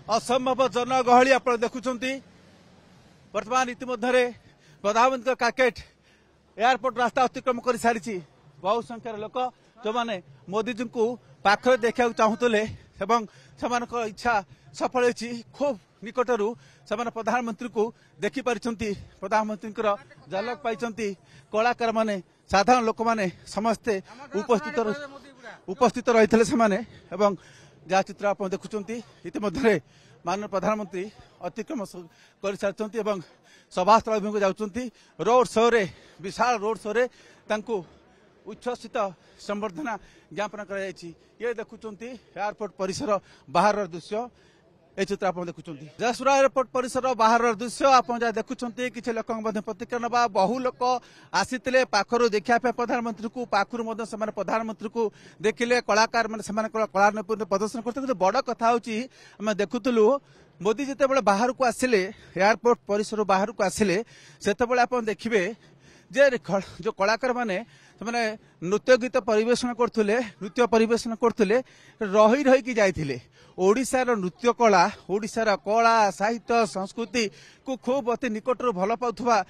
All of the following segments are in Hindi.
असंभव जनगहली आप देखुंट बर्तमान इतिमध्य प्रधानमंत्री काकेट एयरपोर्ट रास्ता अतिक्रम कर सारी बहु संख्यार लोक जो मैंने मोदीजी को पाखरे देखा चाहूले इच्छा सफल होती खूब निकटरू से प्रधानमंत्री को देखिपारी प्रधानमंत्री झलक पाई कलाकार माने साधारण लोक मैंने समस्ते उपस्थित रही से जहाँ चित्र आप देखुंट इतिमध्य माननीय प्रधानमंत्री अतिक्रम कर सारी सभास्थल अभिमुख जाऊँगी रोड शो रे विशाल रोड शो रे उच्छ्वसित संबर्धना ज्ञापन कर ये देखुंट एयरपोर्ट परिसर बाहर दृश्य ये चित्र आप देखुं जाजपुर एयरपोर्ट परिसर बाहर दृश्य आप जहाँ देखुं किसी लोक प्रतिक्रिया ना बहु लोक आसी पाखर देखा प्रधानमंत्री को पाखर प्रधानमंत्री को देखिले कलाकार मैंने कला नैपुण्य प्रदर्शन करते बड़ कथा हूँ देखुलु मोदी जिते बाहर को आसिले एयरपोर्ट परिसर बाहर को आसिले से आप देखिए जे जो कलाकार माने नृत्य गीत परिवेशन करते नृत्य परिवेशन करते रही रही जाइए ओडिशार नृत्य कला ओडिशार कला साहित्य संस्कृति को खूब अति निकट भल पाउथुवा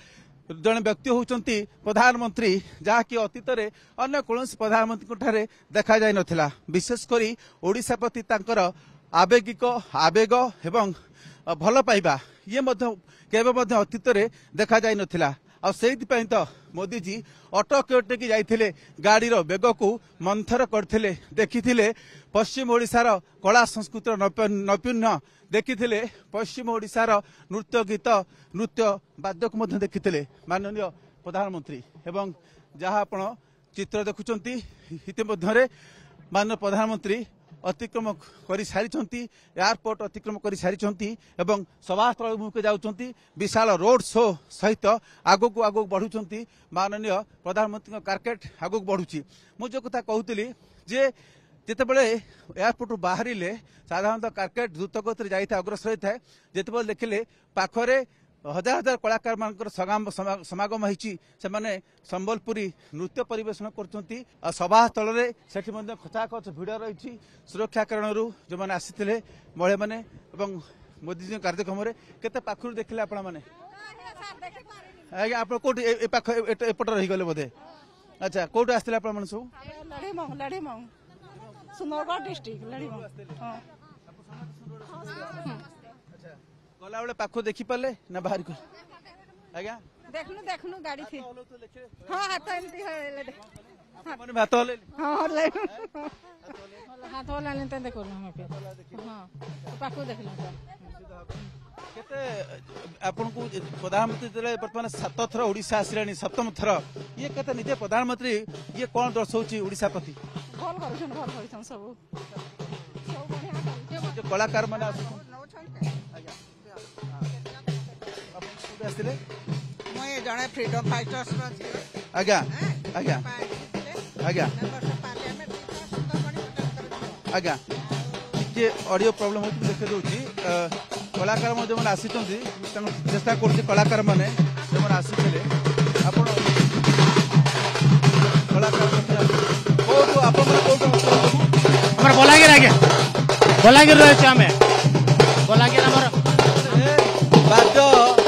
जड़े व्यक्ति होउचंती प्रधानमंत्री जहाँकि अतीत में अन्य कौन प्रधानमंत्री ठारे देखा जाय नथिला विशेषकर ओडिशा प्रति तांकर आवेगिक आवेग एवं भल पाइबा ये केबे अतीत में देखा जाय नथिला आ सेइथिपई तो मोदी जी अटकी जाइथिले गाड़ीर बेग को मंथर करथिले देखिथिले पश्चिम ओडिशार कला संस्कृतिर नैपुण्य देखिथिले पश्चिम ओडिशार नृत्य गीत नृत्य वाद्य को देखिथिले माननीय प्रधानमंत्री एवं जहाँ आपण चित्र देखुचंती इतिमध्य माननीय प्रधानमंत्री अतिक्रम कर सारी एयरपोर्ट अतिक्रम कर सारी सभास्थल अभिमुखे जाऊँगी विशाल रोड शो सहित आगक आगक बढ़ुंट माननीय प्रधानमंत्री कार्केट आगक बढ़ुची मुझे कथा कहूली जे जितेबाला एयरपोर्ट बाहर साधारणतः कार्केट द्रुत गति जाए अग्रसर होता है जितेबाला देखिले पाखरे हजार हजार कलाकार मान समागम होती संबलपुरी नृत्य परिवेशन कर सभास्थल से खचाखच भिड़ रही सुरक्षा कारण जो मैंने आसी महिला मैंने मोदीजी कार्यक्रम केते पाखर देखिले आपण मैंने आप कौट एपट रहीगले बोधे अच्छा कौट आसते आप सब सुंदरगढ़ डिस्ट्रिक्ट गला बेले पाख देखी पारे ना बाहर को आज्ञा देखनु देखनु गाड़ी थी हां हाथ एमती माने भात हले हां हाथ हला ने ते देखो हम पे हां पाख देखला केते आपन को प्रधानमंत्री जले वर्तमान 7 थर ओडिसा आसिरानी 7म थर ये केते निजे प्रधानमंत्री ये कोन दर्शौची ओडिसा प्रति भल करछन सब बढ़िया जो कलाकार माने मुझे जड़े फ्रीडम फाइटर्स आज्ञा आज्ञा आज्ञा आज्ञा टे ऑडियो प्रॉब्लम होती देखे दूसरी कलाकार जो मैंने आसी चेष्टा कर कलाकार मैंने जो मैंने आसी कलाकार बलांगीर आज्ञा बलांगीर रही बलांगीर वाद्य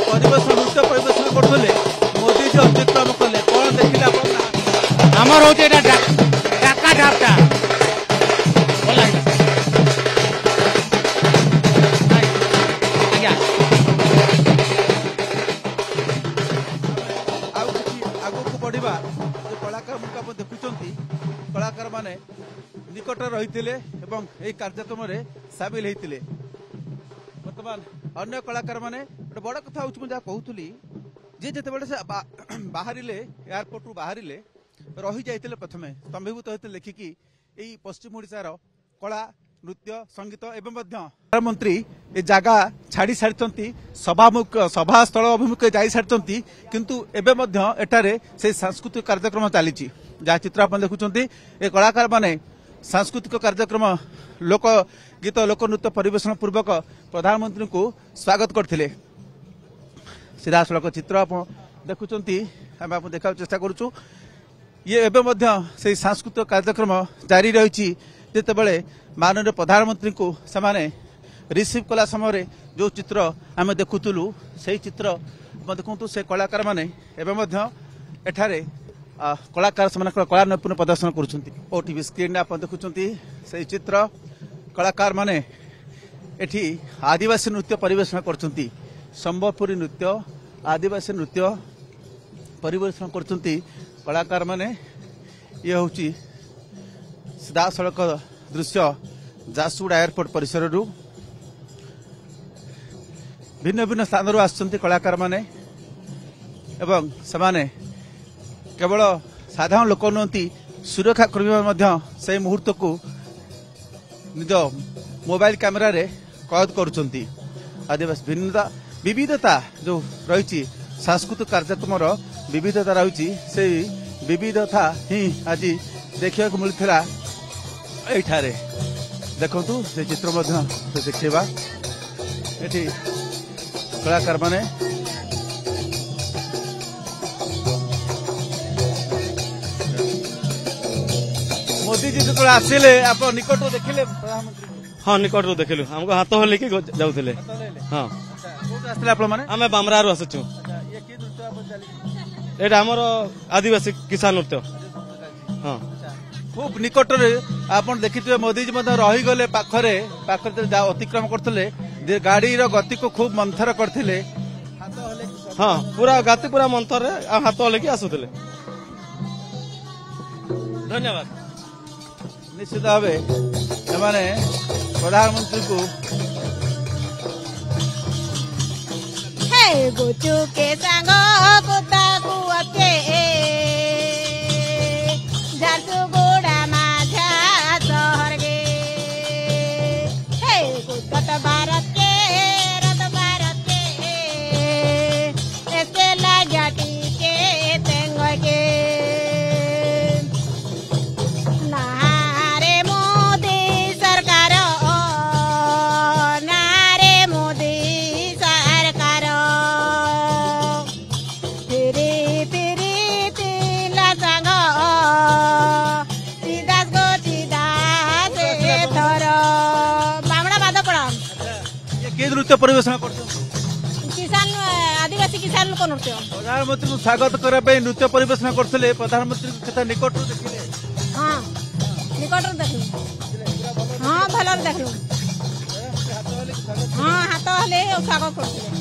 परिवेशन नृत्य परिवेशन करते मोदी जी अतिक्रम कले कौन देखिले आमर हूँ डाका ढापटा आगक बढ़ा कलाकार देखुं कलाकार माने निकट रही कार्यक्रम सामिल होते वर्तमान अन्य कलाकार माने बड़ कथा हूँ मुझे कहूली जे जिते बाहर एयरपोर्ट रु बाहर रही जाते प्रथम स्तंभीभूत होते लेखिकी यही पश्चिम ओडिशार कला नृत्य संगीत एवं प्रधानमंत्री ए जगह छाड़ी सारी सभास्थल अभिमुखे जा सारी किंतु एबे एटारे से सांस्कृतिक कार्यक्रम चली जहाँ चित्र आप देखुं ए कलाकार माने सांस्कृतिक कार्यक्रम लोक गीत लोक नृत्य परिवेशन पूर्वक प्रधानमंत्री को स्वागत करते सीधा सड़क चित्र आप देखुं आम आप देखा चेष्टा करुचु ये से सांस्कृतिक कार्यक्रम जारी रही जितेबाला माननीय प्रधानमंत्री को से रिसीव कला समय जो चित्र आम देखुलु से चित्र देखु से कलाकार मैंने एठारे कलाकार से कला नैपुण्य प्रदर्शन करोटीवी स्क्रीन आप देखुं से चित्र कलाकार माने एठी आदिवासी नृत्य परिवेषण कर संबलपुरी नृत्य आदिवासी नृत्य परिवेषण कर कलाकार माने ये हूँ सीधा सड़क दृश्य झारसुगुड़ा एयरपोर्ट परिसर भिन्न भिन्न स्थान आसुच्च कलाकार माने एवं सेमाने केवल साधारण लोक नुहति सुरक्षा कर्मी से मुहूर्त को निज मोबाइल कैमेरा रे कैद करुँच आदिवासी विविधता जो रही सांस्कृतिक कार्यक्रम विविधता रही से विविधता ही आज देखा मिलता ये देखु से चित्र देखा ये कलाकार माने मोदी जी जो आसिले आप निकट देखिले प्रधानमंत्री हाँ निकट रू देखिलु हमको हाथ हो लेके जाउथिले हाँ आमे बामरारू आसुछु एटा हमर आदिवासी किसान नृत्य हाँ खूब निकट आप देखिए मोदी जी रही गले पाखरे अतिक्रम करते गाड़ी गति को खूब मंथर करते हाँ पूरा गाती पूरा मंथर हाथ लेके आसुथिले धन्यवाद निश्चित भाव एमाने प्रधानमंत्री को गुचु के संग कुत्ता कुआके झारसुगुड़ा माझा शहर गे कुत्ता भारत के रत भारत के ऐसे लाजाटी के तेंग के नारे मोदी सरकार नारे मोदी सरकार तिरी तिरी तिला संग सीधा गो सीधा से थर बामड़ा बाध पड़ा ये नृत्य परिवेषण कर किसान आदिवासी किसान लोक नृत्य प्रधानमंत्री को स्वागत करने नृत्य परिवेषण करते प्रधानमंत्री को निकट देखिले हाँ निकट देखलु हाँ भल देखलु हाँ हाथ हेले स्वागत करते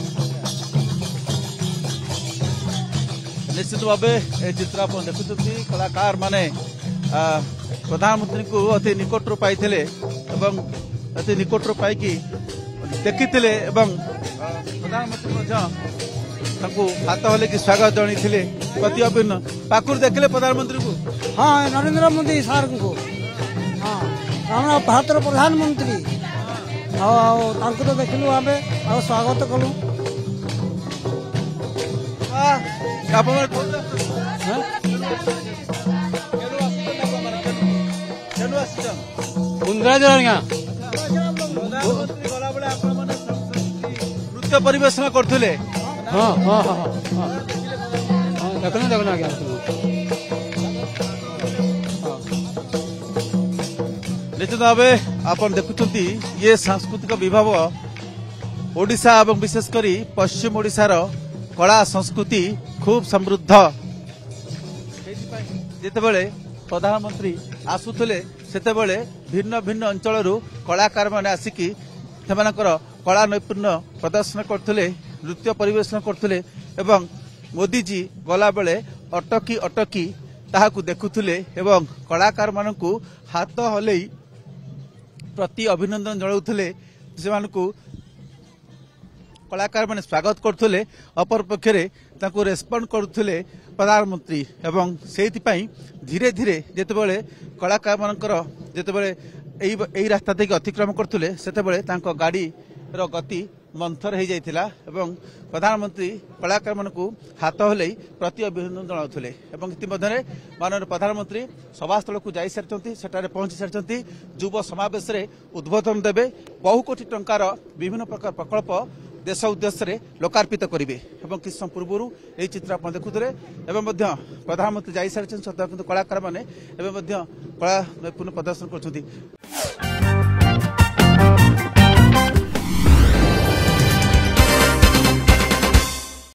निश्चित भाव ये चित्र आप देखुं कलाकार माने प्रधानमंत्री को अति निकट रू पाई अति निकट रू पाई देखी प्रधानमंत्री हाथ हल कि स्वागत जन प्रति अभिन्न पाखुर देखले प्रधानमंत्री को हाँ नरेंद्र मोदी सार को हाँ हमारा भारत प्रधानमंत्री तो देखलु आम स्वागत कलु कुंदरा जरा नृत्य परिवेषण करते हाँ हाँ हाँ हाँ देखना देखना क्या निश्चित भाव आप देखुं ये सांस्कृतिक विभाग ओडिशा और विशेषकर पश्चिम ओडिशार कला संस्कृति खूब समृद्ध जितेबले प्रधानमंत्री आसुले सेतेबले भिन्न भिन्न अंचल कलाकार माने आसिकी कला नैपुण्य प्रदर्शन करते नृत्य परिवेषण करते एवं मोदी जी गला बेले अटकी अटकी ताहाकू देखुले एवं कलाकार मानकू हाथ हलई प्रति अभिनंदन जनाउथिले से कलाकार माने स्वागत करथुले अपर पक्षरे ताको रेस्पोंड करथुले प्रधानमंत्री एवं सेहितपई धीरे धीरे जेतेबेले कलाकार मानकर जेतेबेले एई रास्ता देके अतिक्रम करथुले सेतेबेले तांको गाड़ी रो गति मंथर हो जाइथिला एवं प्रधानमंत्री कलाकार मानकू हाथ हलई प्रति अभिनंदन जनाउथिले एवं इतिमध्ये माननीय प्रधानमंत्री सभास्थल को जाई सारिचंती सेटारे पहुंची सारिचंती युव समावेश रे उद्बोधन देबे बहु कोटी टंकार विभिन्न प्रकार प्रकल्प देश उद्देश्य लोकार्पित करेंगे किस समय पूर्व यही चित्र आप देखुते प्रधानमंत्री जाई सारी कलाकार मैंने कला नैपुण्य प्रदर्शन कर